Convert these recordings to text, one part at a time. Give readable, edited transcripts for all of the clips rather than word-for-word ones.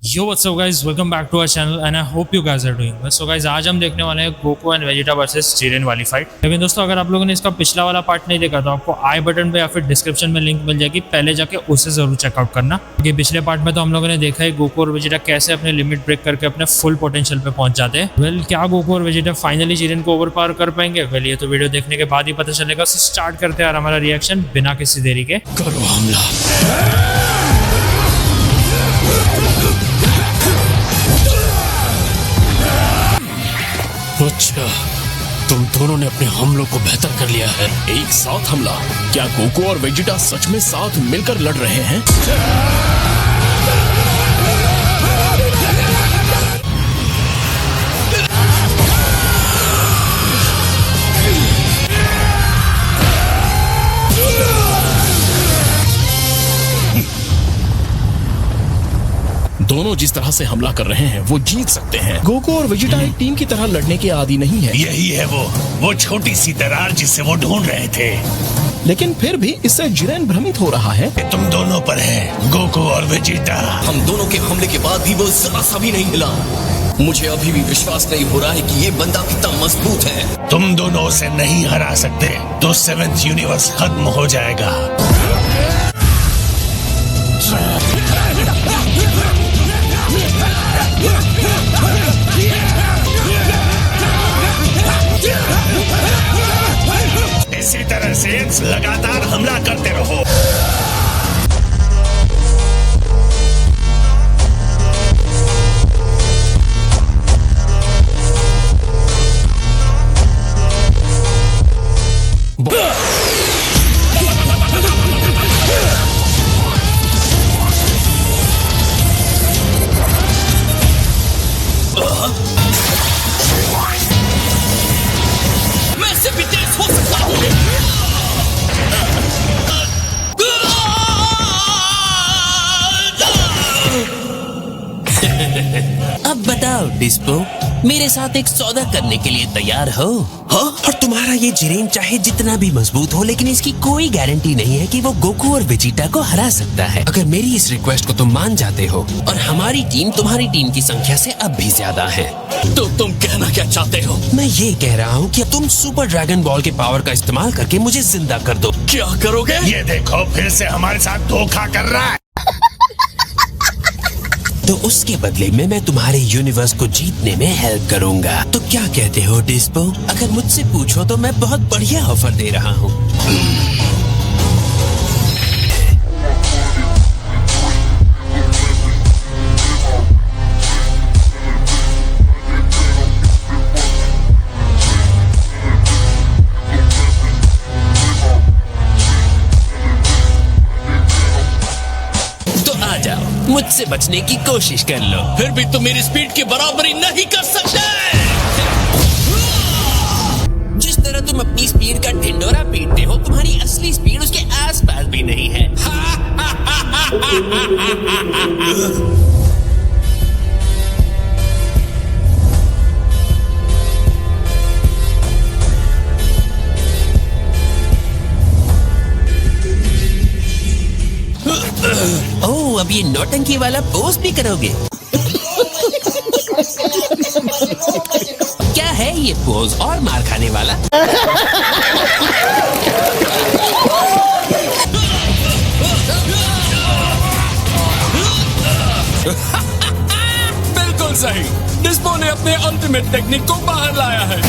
Yo what's up guys, welcome back to our channel and I hope you guys are doing well. So guys, आज हम देखने वाले हैं Goku and Vegeta versus Jiren वाली fight. लेकिन दोस्तों, अगर आप लोगों ने इसका पिछला वाला पार्ट नहीं देखा तो आपको आई बटन पे या फिर डिस्क्रिप्शन में लिंक मिल जाएगी, पहले जाके उसे जरूर चेकआउट करना। क्योंकि पिछले पार्ट में तो हम लोगों ने देखा है गोकू और वेजिटा कैसे अपने लिमिट ब्रेक करके अपने फुल पोटेंशियल पे पहुंच जाते हैं। वेल, क्या गोकू और वेजिटा फाइनली जिरेन को ओवर पावर कर पाएंगे? वेल, ये तो वीडियो देखने के बाद ही पता चलेगा। सो स्टार्ट करते हैं हमारा रिएक्शन बिना किसी देरी के। करो हमला। अच्छा, तुम दोनों ने अपने हमलों को बेहतर कर लिया है। एक साथ हमला। क्या गोकू और वेजिटा सच में साथ मिलकर लड़ रहे हैं? दोनों जिस तरह से हमला कर रहे हैं वो जीत सकते हैं। गोकू और वेजिटा एक टीम की तरह लड़ने के आदी नहीं है। यही है वो छोटी सी दरार जिसे वो ढूंढ रहे थे। लेकिन फिर भी इससे जिरेन भ्रमित हो रहा है। तुम दोनों पर है, गोकू और वेजिटा। हम दोनों के हमले के बाद भी वो जरा सा भी नहीं हिला। मुझे अभी भी विश्वास नहीं हो रहा है कि ये बंदा कितना मजबूत है। तुम दोनों उसे नहीं हरा सकते तो 7th यूनिवर्स खत्म हो जाएगा। इसी तरह से लगातार हमला करते रहो। मैं इससे भी तेज हो सकता हूँ। अब बताओ डिस्पो, मेरे साथ एक सौदा करने के लिए तैयार हो? हाँ? और तुम्हारा ये जिरेन चाहे जितना भी मजबूत हो, लेकिन इसकी कोई गारंटी नहीं है कि वो गोकू और वेजिटा को हरा सकता है। अगर मेरी इस रिक्वेस्ट को तुम मान जाते हो, और हमारी टीम तुम्हारी टीम की संख्या से अब भी ज्यादा है, तो तुम कहना क्या चाहते हो? मैं ये कह रहा हूँ कि तुम सुपर ड्रैगन बॉल के पावर का इस्तेमाल करके मुझे जिंदा कर दो। क्या करोगे? ये देखो, फिर से हमारे साथ धोखा कर रहा है। तो उसके बदले में मैं तुम्हारे यूनिवर्स को जीतने में हेल्प करूंगा। तो क्या कहते हो डिस्पो? अगर मुझसे पूछो तो मैं बहुत बढ़िया ऑफर दे रहा हूँ। मुझसे बचने की कोशिश कर लो। फिर भी तुम मेरी स्पीड की बराबरी नहीं कर सकते। जिस तरह तुम अपनी स्पीड का ढिंडोरा पीटते हो, तुम्हारी असली स्पीड उसके आसपास भी नहीं है। ओह, अब ये नौटंकी वाला पोस्ट भी करोगे? क्या है ये पोज और मार खाने वाला? बिल्कुल सही। डिस्पो ने अपने अल्टीमेट टेक्निक को बाहर लाया है।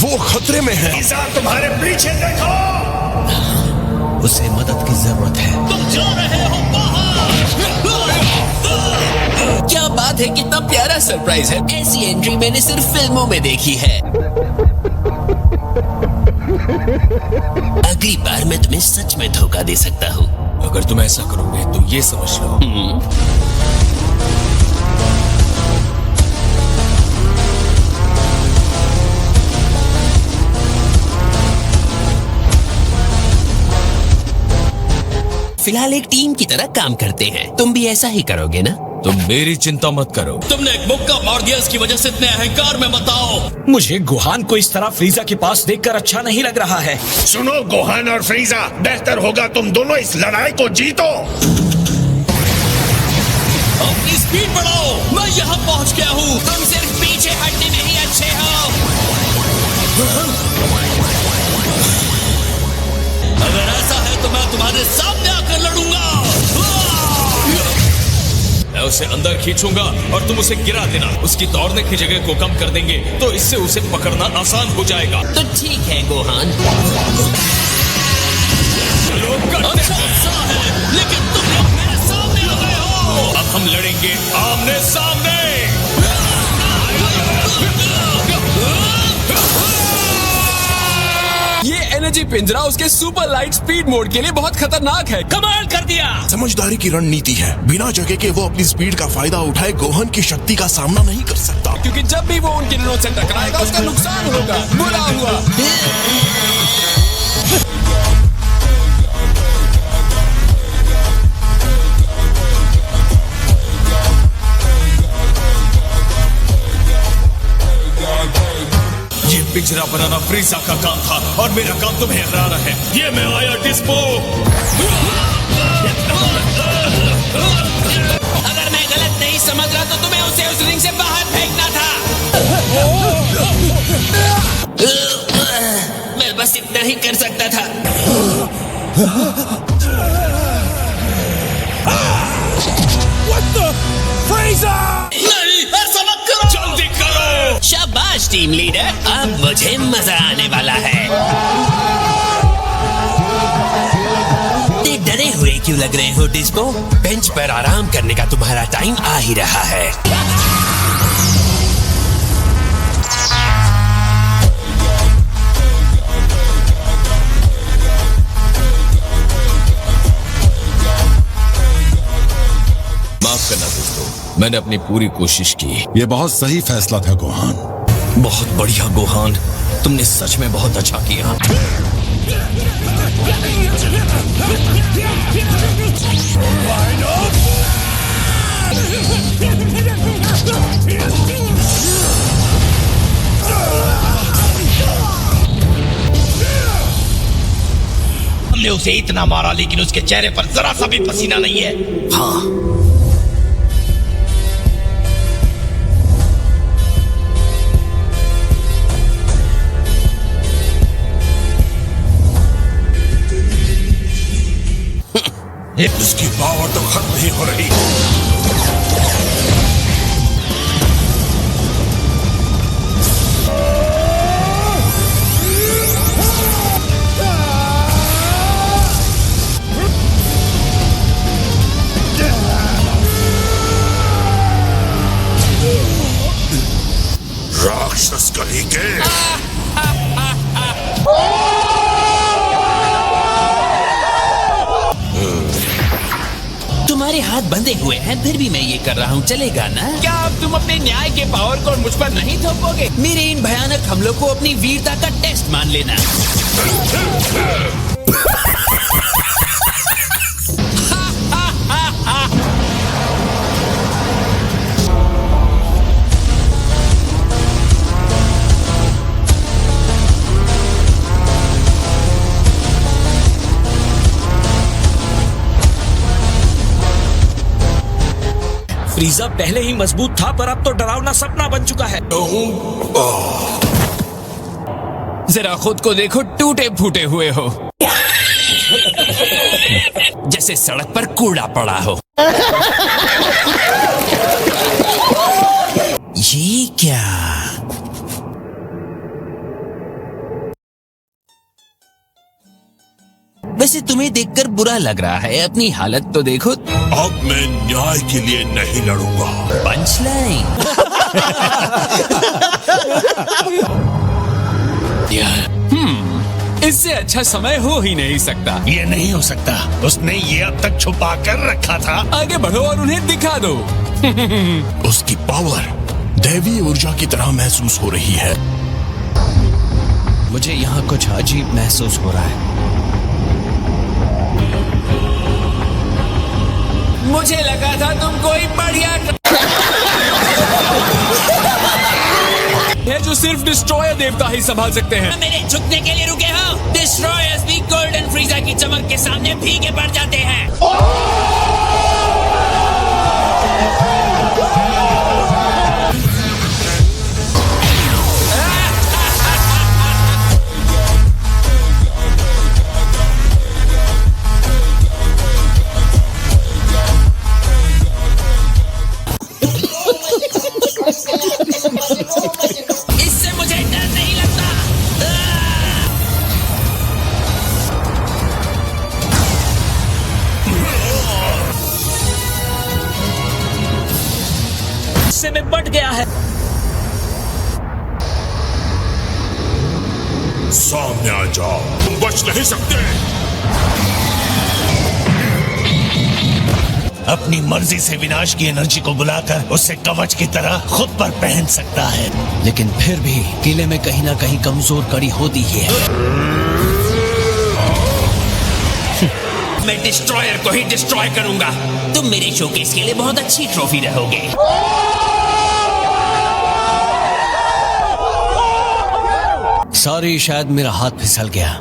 वो खतरे में है। तुम्हारे पीछे देखो। उसे मदद की जरूरत है। तुम जा रहे हो बाहर। क्या बात है, कितना प्यारा सरप्राइज है। ऐसी एंट्री मैंने सिर्फ फिल्मों में देखी है। अगली बार मैं तुम्हें सच में धोखा दे सकता हूँ। अगर तुम ऐसा करोगे तो ये समझ लो। फिलहाल एक टीम की तरह काम करते हैं। तुम भी ऐसा ही करोगे ना? तुम मेरी चिंता मत करो। तुमने एक मुक्का मार दिया, इसकी वजह से इतने अहंकार में मत आओ। मुझे गोहान को इस तरह फ्रीजा के पास देखकर अच्छा नहीं लग रहा है। सुनो गोहान और फ्रीजा, बेहतर होगा तुम दोनों इस लड़ाई को जीतो। अपनी स्पीड बढ़ाओ, मैं यहाँ पहुँच गया हूँ। तुम सिर्फ पीछे हटने में ही अच्छे हो। अगर ऐसा है तो मैं तुम्हारे सामने आकर लड़ूंगा। मैं उसे अंदर खींचूंगा और तुम उसे गिरा देना। उसकी दौड़ने की जगह को कम कर देंगे तो इससे उसे पकड़ना आसान हो जाएगा। तो ठीक है गोहान। अच्छा सा है, लेकिन तुम लोग मेरे सामने आ गए हो। अब हम लड़ेंगे आमने सामने। ये एनर्जी पिंजरा उसके सुपर लाइट स्पीड मोड के लिए बहुत खतरनाक है। कमाल कर दिया। समझदारी की रणनीति है। बिना जगह के वो अपनी स्पीड का फायदा उठाए गोहन की शक्ति का सामना नहीं कर सकता। क्योंकि जब भी वो उन किरणों से टकराएगा उसका नुकसान होगा। बुरा हुआ। ये पिंजरा बनाना फ्रीजा का काम था और मेरा काम तुम्हें हराना है। ये मैं आया डिस्पो। अगर मैं गलत नहीं समझ रहा तो तुम्हें उसे उस रिंग से बाहर फेंकना था। मैं बस इतना ही कर सकता था। नहीं, ऐसा मत करो। जल्दी करो। शाबाश टीम लीडर, अब मुझे मजा आने वाला है। इतने डरे हुए क्यों लग रहे हो डिस्पो? बेंच पर आराम करने का तुम्हारा टाइम आ ही रहा है। माफ करना दोस्तों, मैंने अपनी पूरी कोशिश की। ये बहुत सही फैसला था गोहान। बहुत बढ़िया गोहान, तुमने सच में बहुत अच्छा किया। हमने उसे इतना मारा लेकिन उसके चेहरे पर जरा सा भी पसीना नहीं है। हाँ, इसकी पावर तो खत्म नहीं हो रही। राक्षस कहीं के तुम्हारे हाथ बंधे हुए हैं फिर भी मैं ये कर रहा हूँ, चलेगा ना? क्या अब तुम अपने न्याय के पावर को मुझ पर नहीं थोपोगे? मेरे इन भयानक हमलों को अपनी वीरता का टेस्ट मान लेना। फ्रीजा पहले ही मजबूत था पर अब तो डरावना सपना बन चुका है। जरा खुद को देखो, टूटे फूटे हुए हो। जैसे सड़क पर कूड़ा पड़ा हो। ये क्या? वैसे तुम्हें देखकर बुरा लग रहा है, अपनी हालत तो देखो। अब मैं न्याय के लिए नहीं लड़ूंगा। Punch line. इससे अच्छा समय हो ही नहीं सकता। ये नहीं हो सकता, उसने ये अब तक छुपा कर रखा था। आगे बढ़ो और उन्हें दिखा दो। उसकी पावर दैवीय ऊर्जा की तरह महसूस हो रही है। मुझे यहाँ कुछ अजीब महसूस हो रहा है। मुझे लगा था तुम कोई बढ़िया है जो सिर्फ डिस्ट्रॉयर देवता ही संभाल सकते हैं। मेरे झुकने के लिए रुके हो? डिस्ट्रॉयर्स भी गोल्डन फ्रीजा की चमक के सामने फीके पड़ जाते हैं। इससे मुझे डर नहीं लगता। इससे में बट गया है। सामने आ जाओ, तुम बच नहीं सकते। अपनी मर्जी से विनाश की एनर्जी को बुलाकर उसे कवच की तरह खुद पर पहन सकता है। लेकिन फिर भी किले में कहीं ना कहीं कमजोर कड़ी होती ही है। मैं डिस्ट्रॉयर को ही डिस्ट्रॉय करूंगा। तुम मेरे शोकेस के लिए बहुत अच्छी ट्रॉफी रहोगे। सॉरी, शायद मेरा हाथ फिसल गया।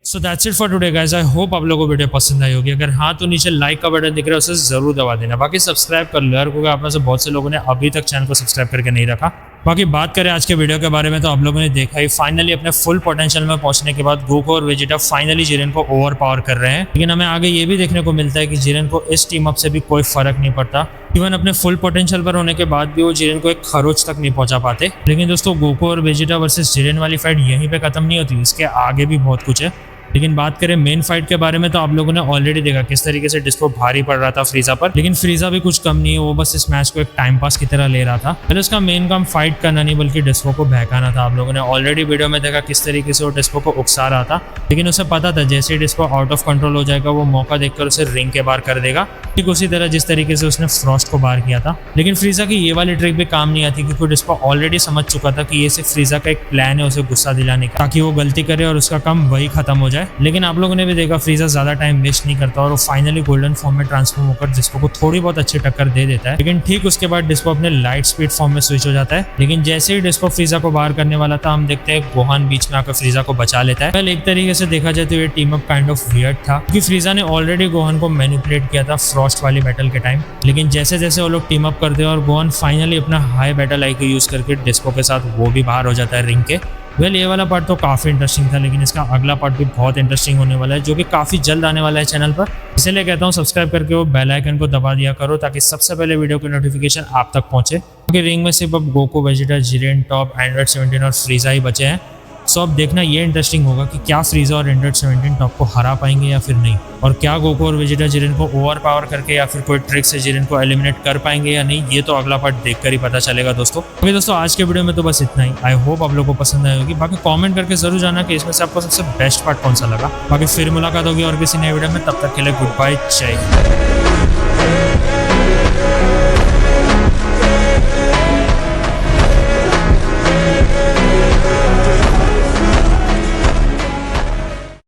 So that's it for today guys. I hope आप लोगों को वीडियो पसंद आई होगी। अगर हाँ तो नीचे लाइक का बटन दिख रहा है, उसे जरूर दबा देना। बाकी सब्सक्राइब कर लो यार, क्योंकि आप में से बहुत से लोगों ने अभी तक चैनल को सब्सक्राइब करके नहीं रखा। बाकी बात करें आज के वीडियो के बारे में, तो आप लोगों ने देखा ही फाइनली अपने फुल पोटेंशियल में पहुंचने के बाद गोकू और वेजिटा फाइनली जिरेन को ओवर पावर कर रहे हैं। लेकिन हमें आगे ये भी देखने को मिलता है कि जिरेन को इस टीम अप से भी कोई फर्क नहीं पड़ता। इवन अपने फुल पोटेंशियल पर होने के बाद भी वो जिरेन को एक खरोच तक नहीं पहुंचा पाते। लेकिन दोस्तों, गोकू और वेजिटा वर्सेस जिरेन वाली फाइट यहीं पे खत्म नहीं होती, इसके आगे भी बहुत कुछ है। लेकिन बात करें मेन फाइट के बारे में, तो आप लोगों ने ऑलरेडी देखा किस तरीके से डिस्को भारी पड़ रहा था फ्रीजा पर। लेकिन फ्रीजा भी कुछ कम नहीं है, वो बस इस मैच को एक टाइम पास की तरह ले रहा था। पहले उसका मेन काम फाइट करना नहीं बल्कि डिस्को को बहकाना था। आप लोगों ने ऑलरेडी वीडियो में देखा किस तरीके से वो डिस्को को उकसा रहा था। लेकिन उसे पता था जैसे ही डिस्को आउट ऑफ कंट्रोल हो जाएगा, वो मौका देखकर उसे रिंग के बाहर कर देगा, ठीक उसी तरह जिस तरीके से उसने फ्रॉस्ट को बाहर किया था। लेकिन फ्रीजा की ये वाली ट्रिक भी काम नहीं आती, क्योंकि डिस्को ऑलरेडी समझ चुका था कि ये सिर्फ फ्रीजा का एक प्लान है उसे गुस्सा दिलाने का, ताकि वो गलती करे और उसका काम वही खत्म हो जाए। लेकिन आप लोगों ने भी देखा फ्रीजा ज्यादा टाइम वेस्ट नहीं करता और वो फाइनली गोल्डन फॉर्म में ट्रांसफॉर्म होकर डिस्को को थोड़ी बहुत अच्छी टक्कर दे देता है। लेकिन ठीक उसके बाद डिस्को अपने लाइट स्पीड फॉर्म में स्विच हो जाता है। लेकिन जैसे ही डिस्को फ्रीजा को बाहर करने वाला था, हम देखते हैं गोहान बीच में आकर फ्रीजा को बचा लेता है। पहले एक तरीके से देखा जाए तो ये team up kind of weird था, क्योंकि फ्रीजा ने ऑलरेडी गोहान को मैनिपुलेट किया था फ्रॉस्ट वाली बैटल के टाइम। लेकिन जैसे जैसे वो लोग टीम अप करते हैं और गोहान फाइनली अपना हाई बैटल आई को यूज करके डिस्को के साथ वो भी बाहर हो जाता है रिंग के। वेल, ये वाला पार्ट तो काफ़ी इंटरेस्टिंग था, लेकिन इसका अगला पार्ट भी बहुत इंटरेस्टिंग होने वाला है, जो कि काफ़ी जल्द आने वाला है चैनल पर। इसलिए कहता हूँ सब्सक्राइब करके वो बेल आइकन को दबा दिया करो, ताकि सबसे पहले वीडियो की नोटिफिकेशन आप तक पहुँचे। क्योंकि रिंग में सिर्फ अब Goku, Vegeta, Jiren, top, Android 17 और फ्रीजा ही बचे हैं। सो अब देखना ये इंटरेस्टिंग होगा कि क्या फ्रीजा और एंड्रॉइड 17 टॉप को हरा पाएंगे या फिर नहीं, और क्या गोकू और वेजिटा जिरेन को ओवर पावर करके या फिर कोई ट्रिक से जिरेन को एलिमिनेट कर पाएंगे या नहीं, ये तो अगला पार्ट देखकर ही पता चलेगा दोस्तों। ओके दोस्तों, आज के वीडियो में तो बस इतना ही। आई होप आप लोगों को पसंद आई होगी। बाकी कमेंट करके जरूर जाना कि इसमें से आपको सबसे बेस्ट पार्ट कौन सा लगा। बाकी फिर मुलाकात होगी और किसी नए वीडियो में, तब तक के लिए गुड बाय, जय हिंद।